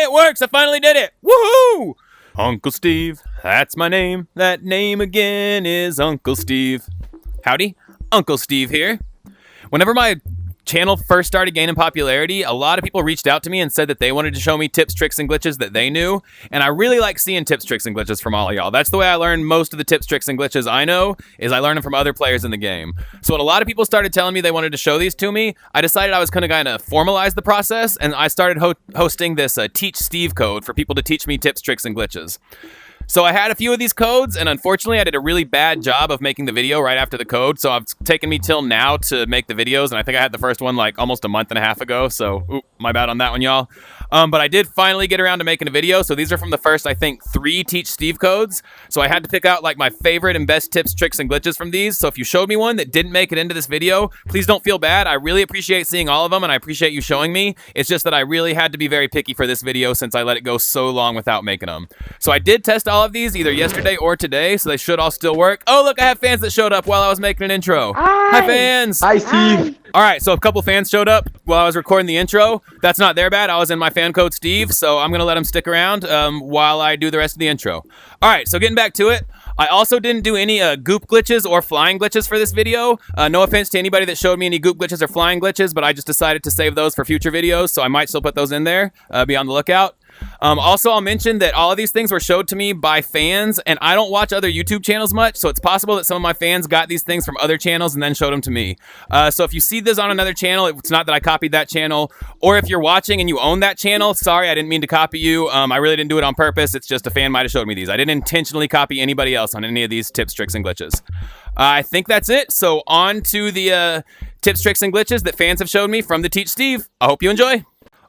it works. I finally did it. Woohoo! Uncle Steve, that's my name. That name again is Uncle Steve. Howdy, Uncle Steve here. Whenever my channel first started gaining popularity, a lot of people reached out to me and said that they wanted to show me tips, tricks, and glitches that they knew. And I really like seeing tips, tricks, and glitches from all of y'all. That's the way I learn most of the tips, tricks, and glitches I know, is I learn them from other players in the game. So when a lot of people started telling me they wanted to show these to me, I decided I was going to kind of formalize the process, and I started hosting this Teach Steve code for people to teach me tips, tricks, and glitches. So I had a few of these codes, and unfortunately I did a really bad job of making the video right after the code, so it's taken me till now to make the videos, and I think I had the first one like almost a month and a half ago, so my bad on that one, y'all. But I did finally get around to making a video, so these are from the first, I think, 3 Teach Steve codes, so I had to pick out like my favorite and best tips, tricks, and glitches from these, so if you showed me one that didn't make it into this video, please don't feel bad. I really appreciate seeing all of them, and I appreciate you showing me. It's just that I really had to be very picky for this video since I let it go so long without making them. So I did test all of these either yesterday or today, so they should all still work. Oh, look, I have fans that showed up while I was making an intro. Hi fans! Hi, Steve! All right, so a couple fans showed up while I was recording the intro. That's not their bad. I was in my fan code Steve, so I'm going to let them stick around while I do the rest of the intro. All right, so getting back to it, I also didn't do any goop glitches or flying glitches for this video. No offense to anybody that showed me any goop glitches or flying glitches, but I just decided to save those for future videos, so I might still put those in there. Be on the lookout. Also, I'll mention that all of these things were showed to me by fans, and I don't watch other YouTube channels much, so it's possible that some of my fans got these things from other channels and then showed them to me. So if you see this on another channel, it's not that I copied that channel, or if you're watching and you own that channel, sorry, I didn't mean to copy you. I really didn't do it on purpose. It's just a fan might have showed me these. I didn't intentionally copy anybody else on any of these tips, tricks, and glitches. I think that's it. So on to the tips, tricks, and glitches that fans have showed me from the Teach Steve. I hope you enjoy.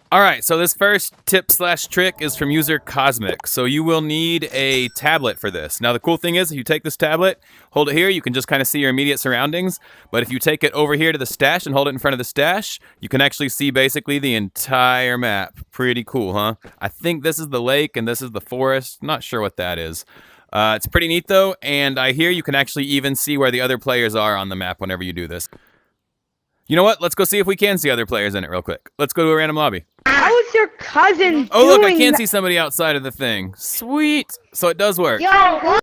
All right, so this first tip/trick is from user Cosmic. So you will need a tablet for this. Now the cool thing is if you take this tablet, hold it here, you can just kind of see your immediate surroundings. But if you take it over here to the stash and hold it in front of the stash, you can actually see basically the entire map. Pretty cool, huh? I think this is the lake and this is the forest. Not sure what that is. It's pretty neat though, and I hear you can actually even see where the other players are on the map whenever you do this. You know what? Let's go see if we can see other players in it real quick. Let's go to a random lobby. How's your cousin Oh, look, I doing can see somebody outside of the thing. Sweet. So it does work. Yo.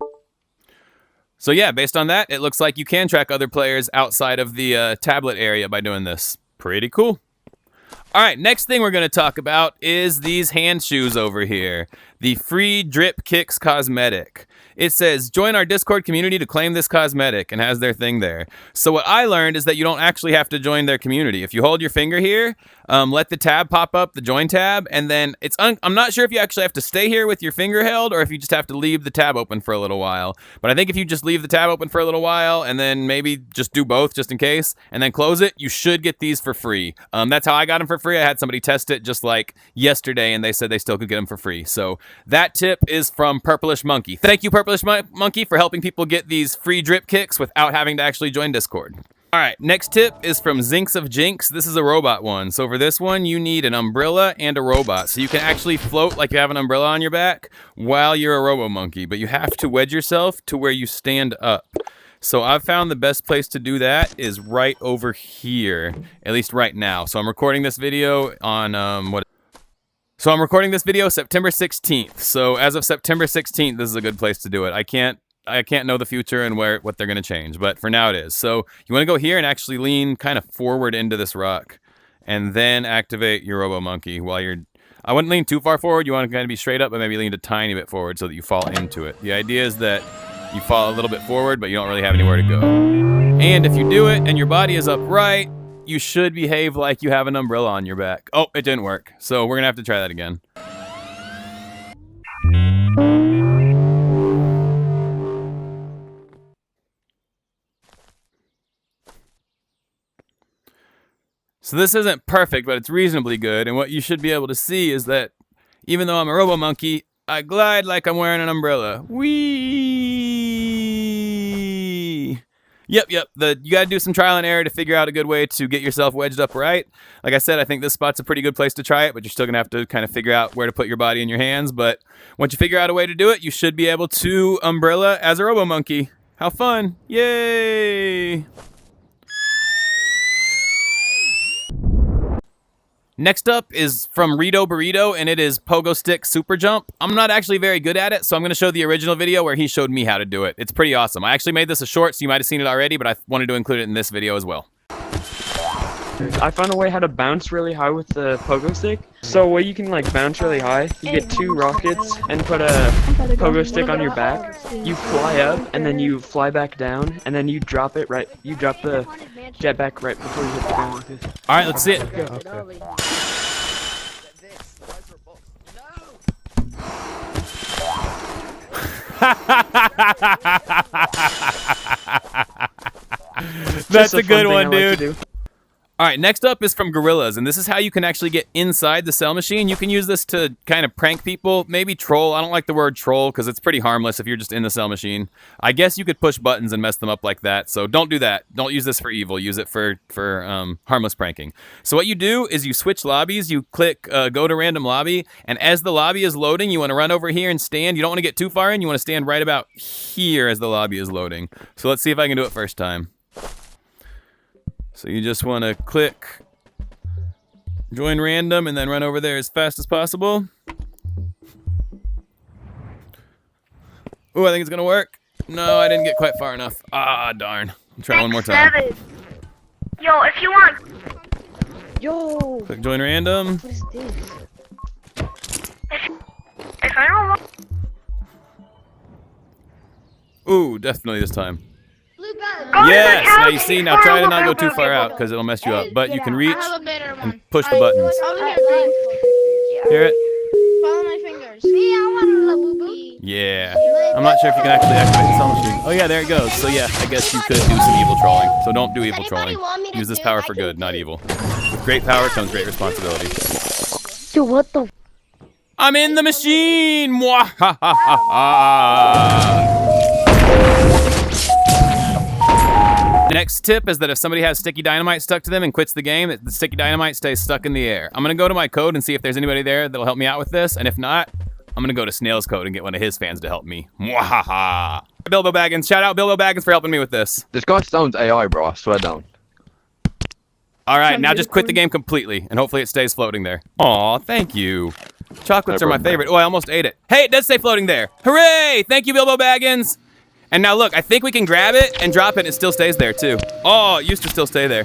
So yeah, based on that, it looks like you can track other players outside of the tablet area by doing this. Pretty cool. All right, next thing we're going to talk about is these hand shoes over here. The free Drip Kicks cosmetic. It says, join our Discord community to claim this cosmetic, and has their thing there. So what I learned is that you don't actually have to join their community. If you hold your finger here, let the tab pop up, the join tab, and then I'm not sure if you actually have to stay here with your finger held or if you just have to leave the tab open for a little while. But I think if you just leave the tab open for a little while and then maybe just do both just in case and then close it, you should get these for free. That's how I got them for free. I had somebody test it just like yesterday and they said they still could get them for free. So that tip is from Purplish Monkey. Thank you, Purplish Monkey, for helping people get these free drip kicks without having to actually join Discord. All right, next tip is from Zinks of Jinx. This is a robot one. So for this one, you need an umbrella and a robot. So you can actually float like you have an umbrella on your back while you're a robo monkey, but you have to wedge yourself to where you stand up. So I've found the best place to do that is right over here, at least right now. So I'm recording this video on I'm recording this video September 16th. So as of September 16th, this is a good place to do it. I can't know the future and what they're going to change, but for now it is. So you want to go here and actually lean kind of forward into this rock and then activate your robo monkey while I wouldn't lean too far forward. You want to kind of be straight up, but maybe lean a tiny bit forward so that you fall into it. The idea is that you fall a little bit forward, but you don't really have anywhere to go. And if you do it and your body is upright, you should behave like you have an umbrella on your back. Oh, it didn't work. So we're going to have to try that again. So this isn't perfect, but it's reasonably good. And what you should be able to see is that even though I'm a robo monkey, I glide like I'm wearing an umbrella. Whee! Yep. You gotta do some trial and error to figure out a good way to get yourself wedged up right. Like I said, I think this spot's a pretty good place to try it, but you're still gonna have to kind of figure out where to put your body in your hands. But once you figure out a way to do it, you should be able to umbrella as a robo monkey. How fun! Yay! Next up is from Rito Burrito, and it is Pogo Stick Super Jump. I'm not actually very good at it, so I'm going to show the original video where he showed me how to do it. It's pretty awesome. I actually made this a short, so you might have seen it already, but I wanted to include it in this video as well. I found a way how to bounce really high with the pogo stick. So where you can like bounce really high, you get 2 rockets and put a pogo stick on your back. You fly up and then you fly back down and then you drop it right. You drop the jetpack right before you hit the ground. All right, let's see it. Okay. That's a good one, dude. All right, next up is from Gorillas, and this is how you can actually get inside the cell machine. You can use this to kind of prank people, maybe troll. I don't like the word troll because it's pretty harmless if you're just in the cell machine. I guess you could push buttons and mess them up like that, so don't do that. Don't use this for evil. Use it for harmless pranking. So what you do is you switch lobbies. You click go to random lobby, and as the lobby is loading, you want to run over here and stand. You don't want to get too far in. You want to stand right about here as the lobby is loading. So let's see if I can do it first time. So you just want to click join random and then run over there as fast as possible. Ooh, I think it's going to work. No, I didn't get quite far enough. Ah, darn. I'll try one more time. Yo, if you want. Yo. Click join random. What is this? If I don't want. Ooh, definitely this time. Go Yes, to the now you couch see, now try to not go too far out because it'll mess you up. But you can reach and push the buttons. Hear it? Follow my fingers. Me, I want a little boo. Yeah. I'm not sure if you can actually activate the cell machine. Oh yeah, there it goes. So yeah, I guess you could do some evil trolling. So don't do evil trolling. Use this power for good, not evil. With great power comes great responsibility. Dude, what the? I'm in the machine! Mwahahaha! The next tip is that if somebody has sticky dynamite stuck to them and quits the game, the sticky dynamite stays stuck in the air. I'm going to go to my code and see if there's anybody there that'll help me out with this, and if not, I'm going to go to Snail's code and get one of his fans to help me. Mwahaha! Bilbo Baggins, shout out Bilbo Baggins for helping me with this. This guy sounds AI, bro. I swear down. All right, now just quit the game completely, and hopefully it stays floating there. Aw, thank you. Chocolates are my favorite. Oh, I almost ate it. Hey, it does stay floating there. Hooray! Thank you, Bilbo Baggins. And now look, I think we can grab it and drop it and it still stays there too. Oh, it used to still stay there.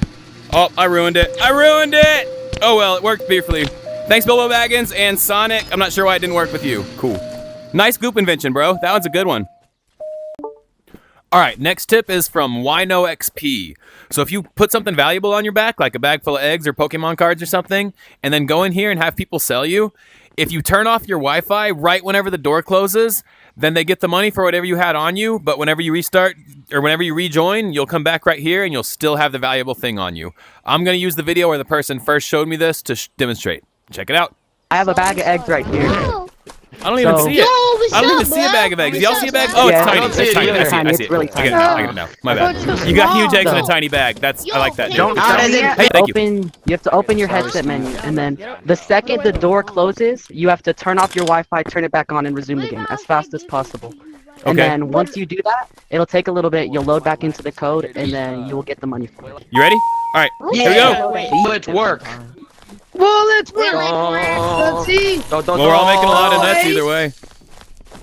Oh, I ruined it. I ruined it! Oh well, it worked beautifully. Thanks, Bilbo Baggins and Sonic. I'm not sure why it didn't work with you. Cool. Nice goop invention, bro. That one's a good one. All right, next tip is from Wino XP. So if you put something valuable on your back, like a bag full of eggs or Pokemon cards or something, and then go in here and have people sell you, if you turn off your Wi-Fi right whenever the door closes, then they get the money for whatever you had on you, but whenever you restart or whenever you rejoin, you'll come back right here and you'll still have the valuable thing on you. I'm going to use the video where the person first showed me this to demonstrate. Check it out. I have a bag of eggs right here. I don't even see it. I don't even see a bag of eggs. Y'all see a bag? Oh, it's tiny. It's tiny. I see it. I get it now. I get it now. My bad. You got huge eggs in a tiny bag. I like that. Hey, thank you. You have to open your headset menu, and then the second the door closes, you have to turn off your Wi-Fi, turn it back on, and resume the game as fast as possible. And then once you do that, it'll take a little bit. You'll load back into the code, and then you will get the money for it. You ready? All right. Here we go. Let's work. Well, let's wait. Let's see. Well, we're all making a lot of nuts either way.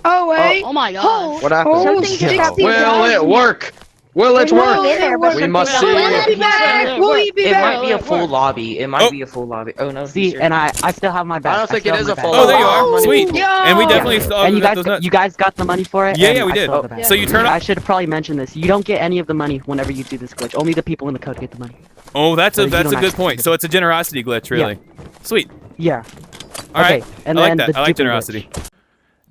Oh, wait. Oh my god. What happened? Will it work? Will it work? We must see. We'll be back. It might be a full lobby. It might be a full lobby. Oh no. See, and I still have my bag. I don't think it is a full Oh, there you are. lobby. Sweet. And we definitely still And got those nuts. you guys got the money for it? Yeah, and yeah, we I did. still have the bag. So you turn I off. should have probably mentioned this. You don't get any of the money whenever you do this glitch. Only the people in the code get the money. Oh, that's a you don't good actually point. get So it's a generosity glitch, really. Sweet. Yeah. All right. and I like then that. the I like duping generosity.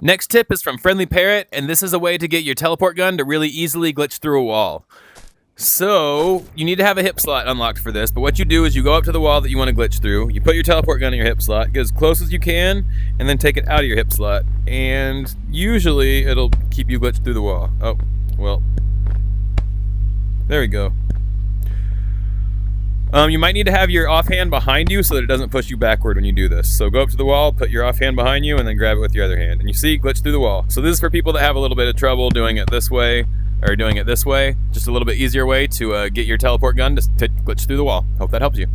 Next tip is from Friendly Parrot, and this is a way to get your teleport gun to really easily glitch through a wall. So, you need to have a hip slot unlocked for this, but what you do is you go up to the wall that you want to glitch through, you put your teleport gun in your hip slot, get as close as you can, and then take it out of your hip slot. And usually, it'll keep you glitched through the wall. Oh, well. There we go. You might need to have your offhand behind you so that it doesn't push you backward when you do this. So go up to the wall, put your offhand behind you, and then grab it with your other hand. And you see, glitch through the wall. So this is for people that have a little bit of trouble doing it this way, or doing it this way. Just a little bit easier way to get your teleport gun to glitch through the wall. Hope that helps you.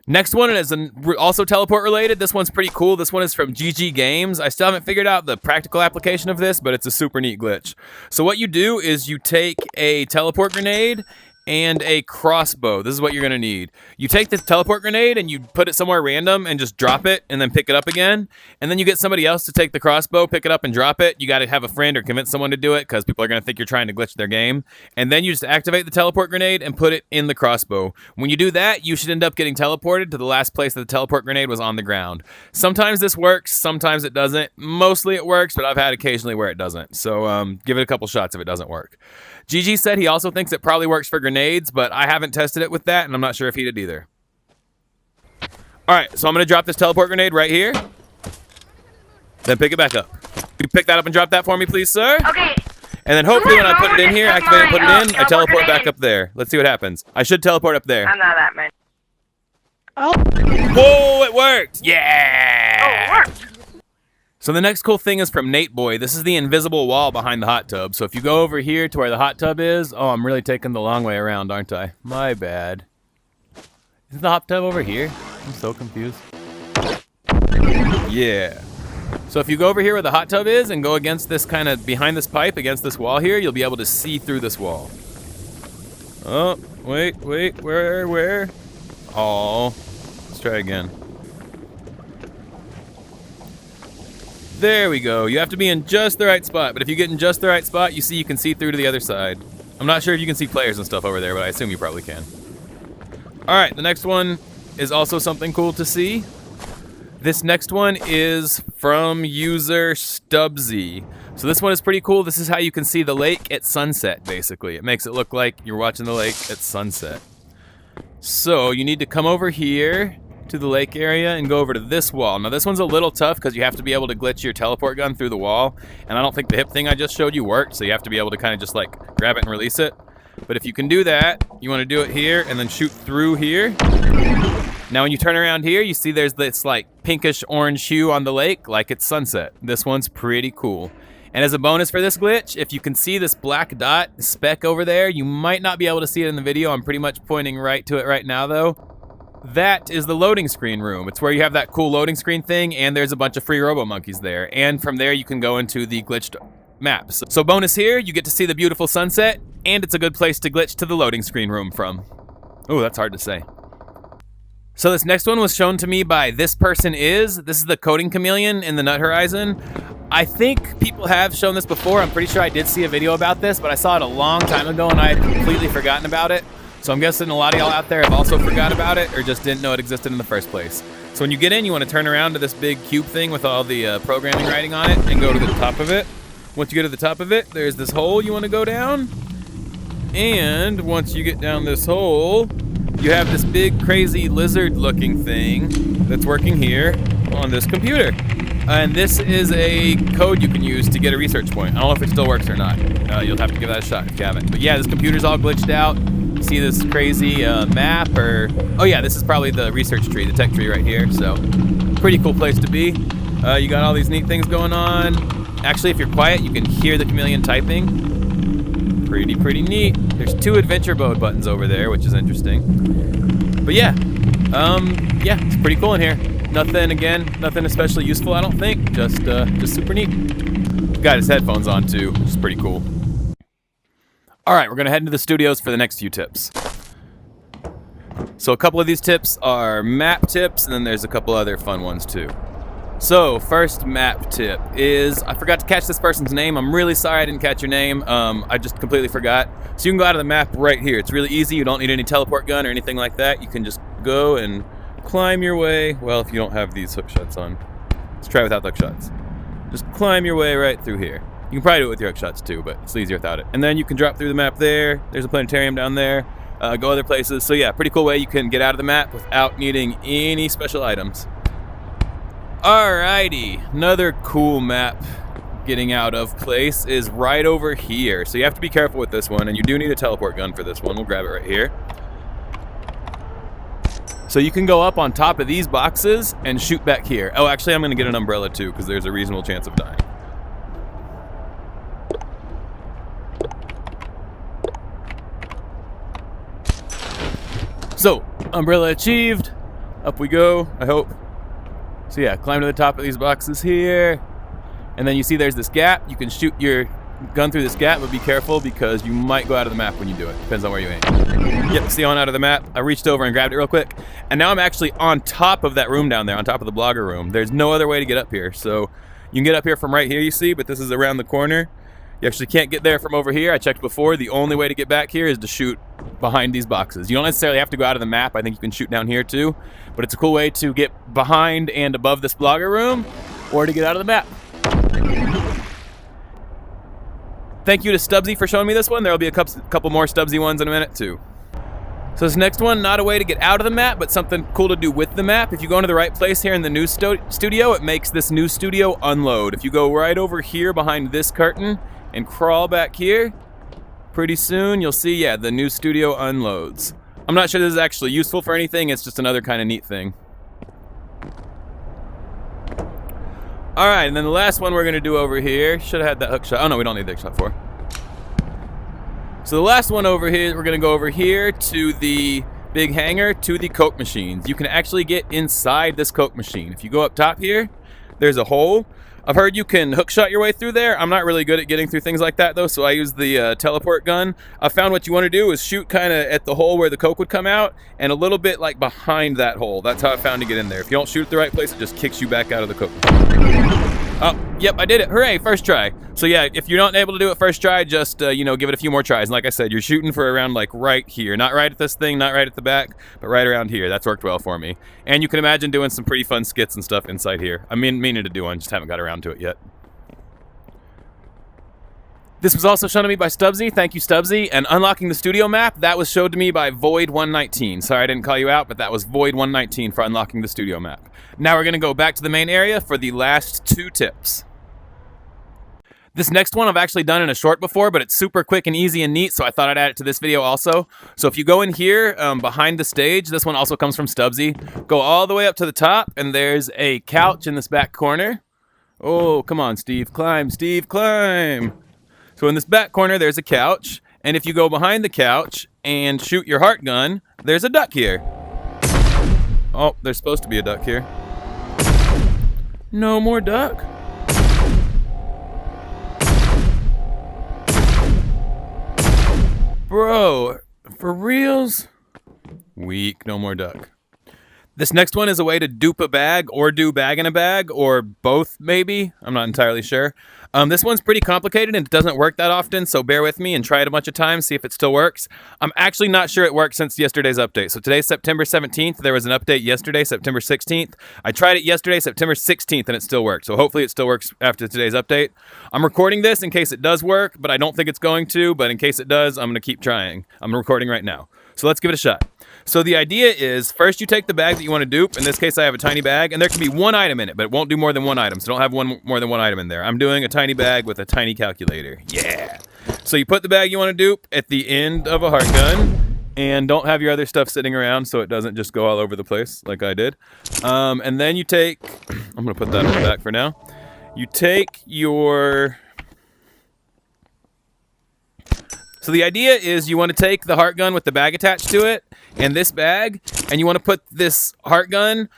Next one is also teleport related. This one's pretty cool. This one is from GG Games. I still haven't figured out the practical application of this, but it's a super neat glitch. So what you do is you take a teleport grenade and a crossbow. This is what you're gonna need. You take the teleport grenade and you put it somewhere random and just drop it and then pick it up again. And then you get somebody else to take the crossbow, pick it up and drop it. You gotta have a friend or convince someone to do it because people are gonna think you're trying to glitch their game. And then you just activate the teleport grenade and put it in the crossbow. When you do that, you should end up getting teleported to the last place that the teleport grenade was on the ground. Sometimes this works, sometimes it doesn't. Mostly it works, but I've had occasionally where it doesn't. So give it a couple shots if it doesn't work. GG said he also thinks it probably works for grenades, but I haven't tested it with that, and I'm not sure if he did either. All right, so I'm going to drop this teleport grenade right here. Then pick it back up. Can you pick that up and drop that for me, please, sir? Okay. And then hopefully when I put it in here, activate and put it in, I teleport back up there. Let's see what happens. I should teleport up there. I'm not that man. Whoa, it worked! Yeah! Oh, it worked. So the next cool thing is from Nate Boy. This is the invisible wall behind the hot tub. So if you go over here to where the hot tub is, oh, I'm really taking the long way around, aren't I? My bad. Is the hot tub over here? I'm so confused. Yeah. So if you go over here where the hot tub is and go against this kind of behind this pipe against this wall here, you'll be able to see through this wall. Oh, wait, where? Oh, let's try again. There we go. You have to be in just the right spot, but if you get in just the right spot, you can see through to the other side. I'm not sure if you can see players and stuff over there, but I assume you probably can. All right, the next one is also something cool to see. This next one is from user Stubbsy. So this one is pretty cool. This is how you can see the lake at sunset, basically. It makes it look like you're watching the lake at sunset. So you need to come over here to the lake area and go over to this wall. Now this one's a little tough because you have to be able to glitch your teleport gun through the wall, and I don't think the hip thing I just showed you worked, so you have to be able to kind of just like grab it and release it. But if you can do that, you want to do it here and then shoot through here. Now when you turn around here, you see there's this like pinkish orange hue on the lake like it's sunset. This one's pretty cool. And as a bonus for this glitch, if you can see this black dot speck over there, you might not be able to see it in the video. I'm pretty much pointing right to it right now though. That is the loading screen room. It's where you have that cool loading screen thing, and there's a bunch of free robo monkeys there. And from there, you can go into the glitched maps. So bonus here, you get to see the beautiful sunset, and it's a good place to glitch to the loading screen room from. Oh, that's hard to say. So this next one was shown to me by This is the coding chameleon in the Nut Horizon. I think people have shown this before. I'm pretty sure I did see a video about this, but I saw it a long time ago, and I had completely forgotten about it. So I'm guessing a lot of y'all out there have also forgot about it or just didn't know it existed in the first place. So when you get in, you want to turn around to this big cube thing with all the programming writing on it and go to the top of it. Once you get to the top of it, there's this hole you want to go down. And once you get down this hole, you have this big crazy lizard looking thing that's working here on this computer. And this is a code you can use to get a research point. I don't know if it still works or not. You'll have to give that a shot if you haven't. But yeah, this computer's all glitched out. See this crazy map or... Oh yeah, this is probably the research tree, the tech tree right here. So pretty cool place to be. You got all these neat things going on. Actually, if you're quiet, you can hear the chameleon typing. Pretty neat. There's 2 adventure mode buttons over there, which is interesting. But yeah, it's pretty cool in here. Nothing especially useful, I don't think. Just super neat. Got his headphones on too, which is pretty cool. All right, we're gonna head into the studios for the next few tips. So a couple of these tips are map tips, and then there's a couple other fun ones too. So first map tip is, I forgot to catch this person's name. I'm really sorry I didn't catch your name. I just completely forgot. So you can go out of the map right here. It's really easy. You don't need any teleport gun or anything like that. You can just go and climb your way. Well, if you don't have these hook shots on. Let's try without the hook shots. Just climb your way right through here. You can probably do it with your hook shots too, but it's easier without it. And then you can drop through the map there. There's a planetarium down there. Go other places. So yeah, pretty cool way you can get out of the map without needing any special items. Alrighty, another cool map getting out of place is right over here. So you have to be careful with this one, and you do need a teleport gun for this one. We'll grab it right here. So you can go up on top of these boxes and shoot back here. Oh, actually, I'm going to get an umbrella too, because there's a reasonable chance of dying. So, umbrella achieved. Up we go, I hope. So yeah, climb to the top of these boxes here. And then you see there's this gap. You can shoot your gun through this gap, but be careful because you might go out of the map when you do it. Depends on where you aim. Yep, see on out of the map. I reached over and grabbed it real quick. And now I'm actually on top of that room down there, on top of the blogger room. There's no other way to get up here. So you can get up here from right here, you see, but this is around the corner. You actually can't get there from over here. I checked before. The only way to get back here is to shoot behind these boxes. You don't necessarily have to go out of the map. I think you can shoot down here too. But it's a cool way to get behind and above this blogger room or to get out of the map. Thank you to Stubbsy for showing me this one. There will be a couple more Stubbsy ones in a minute too. So this next one, not a way to get out of the map, but something cool to do with the map. If you go into the right place here in the news studio, it makes this news studio unload. If you go right over here behind this curtain and crawl back here, pretty soon you'll see, yeah, the news studio unloads. I'm not sure this is actually useful for anything. It's just another kind of neat thing. All right, and then the last one we're gonna do over here, should have had that hook shot. Oh no, we don't need the hook shot for. So the last one over here, we're gonna go over here to the big hangar, to the Coke machines. You can actually get inside this Coke machine. If you go up top here, there's a hole. I've heard you can hook shot your way through there. I'm not really good at getting through things like that though, so I use the teleport gun. I found what you wanna do is shoot kinda at the hole where the Coke would come out and a little bit like behind that hole. That's how I found to get in there. If you don't shoot at the right place, it just kicks you back out of the Coke machine. Oh, yep, I did it. Hooray, first try. So yeah, if you're not able to do it first try, just, you know, give it a few more tries. And like I said, you're shooting for around like right here. Not right at this thing, not right at the back, but right around here. That's worked well for me. And you can imagine doing some pretty fun skits and stuff inside here. I mean, meaning to do one, just haven't got around to it yet. This was also shown to me by Stubbsy. Thank you, Stubbsy. And unlocking the studio map, that was showed to me by Void119. Sorry I didn't call you out, but that was Void119 for unlocking the studio map. Now we're gonna go back to the main area for the last 2 tips. This next one I've actually done in a short before, but it's super quick and easy and neat, so I thought I'd add it to this video also. So if you go in here behind the stage, this one also comes from Stubbsy. Go all the way up to the top, and there's a couch in this back corner. Oh, come on, Steve, climb, Steve, climb. So in this back corner, there's a couch, and if you go behind the couch and shoot your heart gun, there's a duck here. Oh, there's supposed to be a duck here. No more duck. Bro, for reals? Weak, no more duck. This next one is a way to dupe a bag or do bag in a bag or both maybe. I'm not entirely sure. This one's pretty complicated and it doesn't work that often, so bear with me and try it a bunch of times, see if it still works. I'm actually not sure it worked since yesterday's update. So today's September 17th. There was an update yesterday, September 16th. I tried it yesterday, September 16th, and it still worked. So hopefully it still works after today's update. I'm recording this in case it does work, but I don't think it's going to. But in case it does, I'm going to keep trying. I'm recording right now. So let's give it a shot. So the idea is, first you take the bag that you want to dupe. In this case, I have a tiny bag, and there can be one item in it, but it won't do more than one item, so don't have more than one item in there. I'm doing a tiny bag with a tiny calculator. Yeah! So you put the bag you want to dupe at the end of a heart gun, and don't have your other stuff sitting around so it doesn't just go all over the place like I did. And then you take... I'm going to put that on the back for now. You take your... So the idea is you want to take the heart gun with the bag attached to it, and this bag, and you want to put this heart gun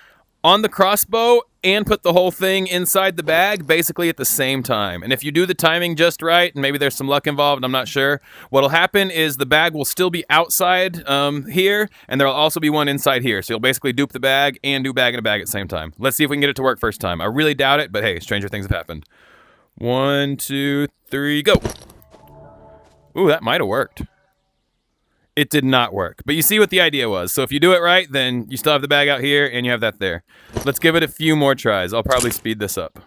on the crossbow and put the whole thing inside the bag basically at the same time. And if you do the timing just right, and maybe there's some luck involved, I'm not sure, what'll happen is the bag will still be outside here, and there'll also be one inside here. So you'll basically dupe the bag and do bag in a bag at the same time. Let's see if we can get it to work first time. I really doubt it, but hey, stranger things have happened. 1, 2, 3, go. Ooh, that might have worked. It did not work, but you see what the idea was. So if you do it right, then you still have the bag out here and you have that there. Let's give it a few more tries. I'll probably speed this up.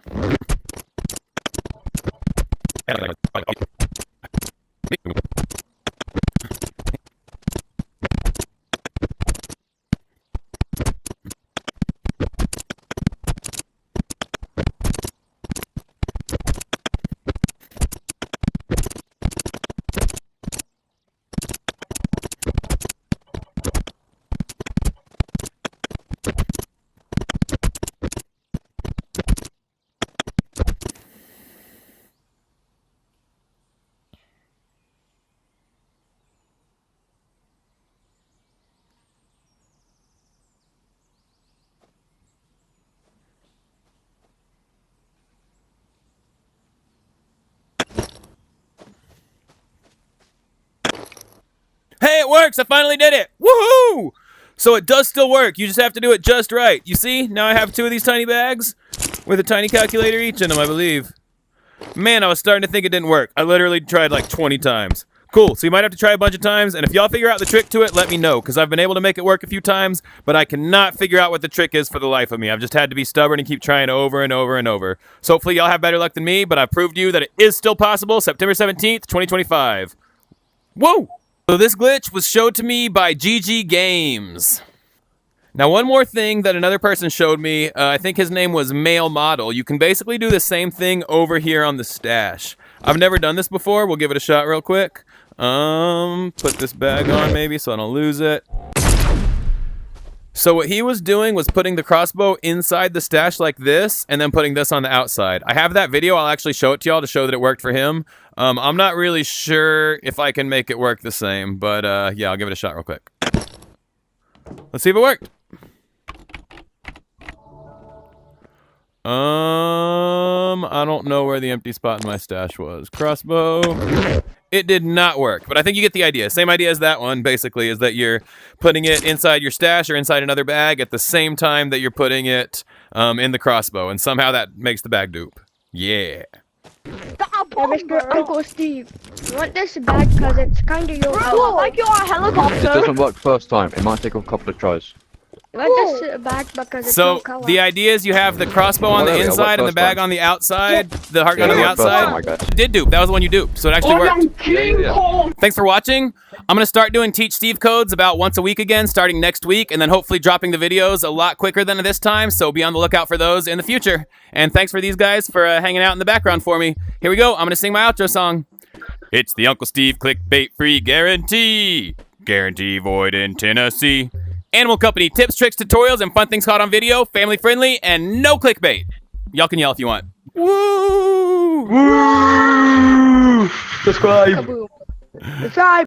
it works. I finally did it. Woohoo! So it does still work. You just have to do it just right. You see? Now I have 2 of these tiny bags with a tiny calculator each in them, I believe. Man, I was starting to think it didn't work. I literally tried like 20 times. Cool, so you might have to try a bunch of times, and if y'all figure out the trick to it, let me know, because I've been able to make it work a few times, but I cannot figure out what the trick is for the life of me. I've just had to be stubborn and keep trying over and over and over. So hopefully y'all have better luck than me, but I've proved to you that it is still possible. September 17th, 2025. Whoa! So this glitch was showed to me by GG Games. Now, one more thing that another person showed me, I think his name was Male Model. You can basically do the same thing over here on the stash. I've never done this before. We'll give it a shot real quick. Put this bag on maybe so I don't lose it. So what he was doing was putting the crossbow inside the stash like this, and then putting this on the outside. I have that video. I'll actually show it to y'all to show that it worked for him. I'm not really sure if I can make it work the same, but yeah, I'll give it a shot real quick. Let's see if it worked. I don't know where the empty spot in my stash was. Crossbow. It did not work, but I think you get the idea. Same idea as that one, basically, is that you're putting it inside your stash or inside another bag at the same time that you're putting it in the crossbow, and somehow that makes the bag dupe. Yeah. Mr. Uncle Steve, you want this bag because it's kind of your Bro, like you're a It helicopter. doesn't work first time. It might take a couple of tries. You want this bag because it's So your color. the idea is you have the crossbow on the inside and the bag on the outside, the heart gun on the outside. It did dupe. That was the one you duped, so it actually worked. Thanks for watching. I'm going to start doing Teach Steve codes about once a week again, starting next week, and then hopefully dropping the videos a lot quicker than this time, so be on the lookout for those in the future. And thanks for these guys for hanging out in the background for me. Here we go. I'm going to sing my outro song. It's the Uncle Steve clickbait free guarantee. Guarantee void in Tennessee. Animal Company tips, tricks, tutorials, and fun things caught on video, family friendly, and no clickbait. Y'all can yell if you want. Woo! Subscribe. Kaboom. Subscribe.